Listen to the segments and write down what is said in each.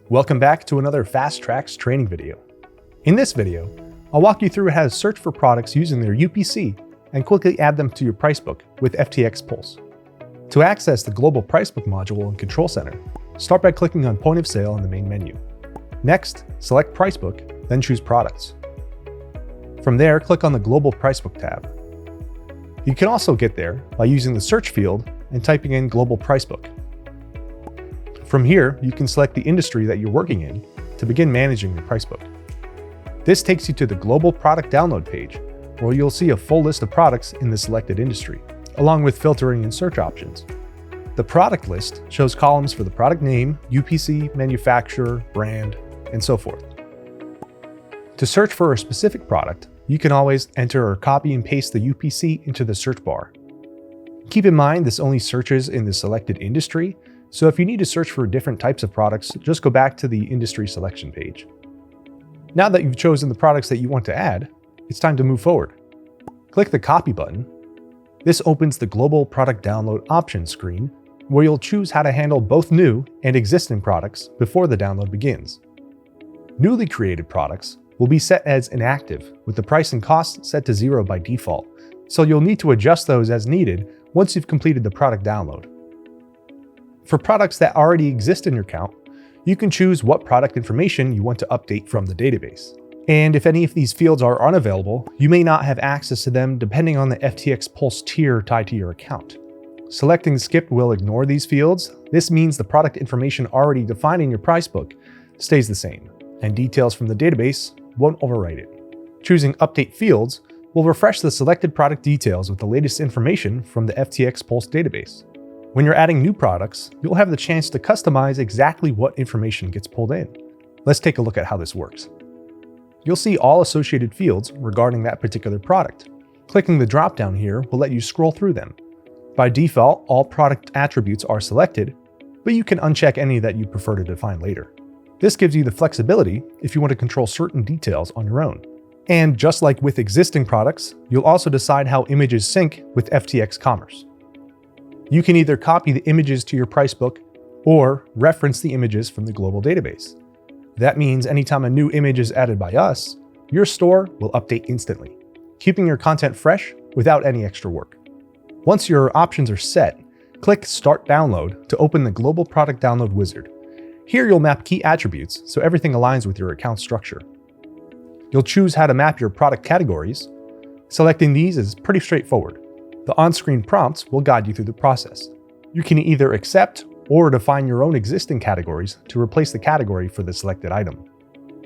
Welcome back to another Fast Tracks training video. In this video, I'll walk you through how to search for products using their UPC and quickly add them to your Pricebook with FTx POS. To access the Global Pricebook module in Control Center, start by clicking on Point of Sale in the main menu. Next, select Pricebook, then choose Products. From there, click on the Global Pricebook tab. You can also get there by using the search field and typing in Global Pricebook. From here, you can select the industry that you're working in to begin managing your Pricebook. This takes you to the Global Product Download page, where you'll see a full list of products in the selected industry, along with filtering and search options. The product list shows columns for the product name, UPC, manufacturer, brand, and so forth. To search for a specific product, you can always enter or copy and paste the UPC into the search bar. Keep in mind this only searches in the selected industry, so if you need to search for different types of products, just go back to the industry selection page. Now that you've chosen the products that you want to add, it's time to move forward. Click the Copy button. This opens the Global Product Download options screen, where you'll choose how to handle both new and existing products before the download begins. Newly created products will be set as inactive, with the price and cost set to 0 by default, so you'll need to adjust those as needed once you've completed the product download. For products that already exist in your account, you can choose what product information you want to update from the database. And if any of these fields are unavailable, you may not have access to them depending on the FTx POS tier tied to your account. Selecting Skip will ignore these fields. This means the product information already defined in your Pricebook stays the same, and details from the database won't overwrite it. Choosing Update Fields will refresh the selected product details with the latest information from the FTx POS database. When you're adding new products, you'll have the chance to customize exactly what information gets pulled in. Let's take a look at how this works. You'll see all associated fields regarding that particular product. Clicking the drop-down here will let you scroll through them. By default, all product attributes are selected, but you can uncheck any that you prefer to define later. This gives you the flexibility if you want to control certain details on your own. And just like with existing products, you'll also decide how images sync with FTx Commerce. You can either copy the images to your Pricebook or reference the images from the global database. That means anytime a new image is added by us, your store will update instantly, keeping your content fresh without any extra work. Once your options are set, click Start Download to open the Global Product Download wizard. Here you'll map key attributes so everything aligns with your account structure. You'll choose how to map your product categories. Selecting these is pretty straightforward. The on-screen prompts will guide you through the process. You can either accept or define your own existing categories to replace the category for the selected item.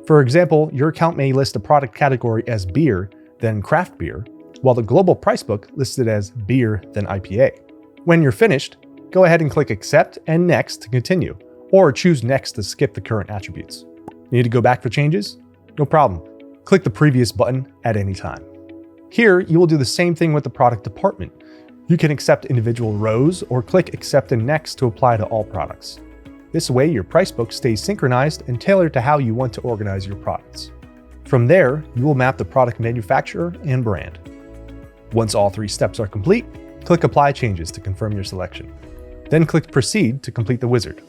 For example, your account may list a product category as beer, then craft beer, while the Global Pricebook lists it as beer, then IPA. When you're finished, go ahead and click Accept and Next to continue, or choose Next to skip the current attributes. Need to go back for changes? No problem. Click the previous button at any time. Here, you will do the same thing with the product department. You can accept individual rows or click Accept and Next to apply to all products. This way, your Pricebook stays synchronized and tailored to how you want to organize your products. From there, you will map the product manufacturer and brand. Once all 3 steps are complete, click Apply Changes to confirm your selection. Then click Proceed to complete the wizard.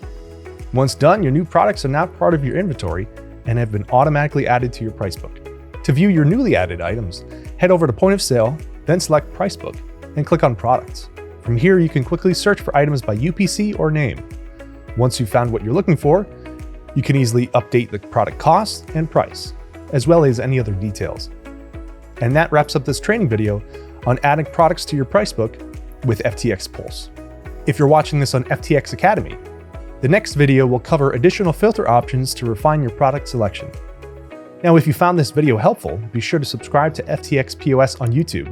Once done, your new products are now part of your inventory and have been automatically added to your Pricebook. To view your newly added items, head over to Point of Sale, then select Pricebook, and click on Products. From here, you can quickly search for items by UPC or name. Once you've found what you're looking for, you can easily update the product cost and price, as well as any other details. And that wraps up this training video on adding products to your Pricebook with FTx POS. If you're watching this on FTx Academy, the next video will cover additional filter options to refine your product selection. Now, if you found this video helpful, be sure to subscribe to FTx POS on YouTube.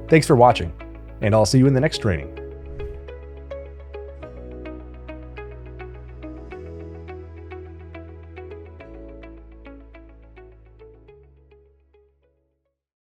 Thanks for watching, and I'll see you in the next training.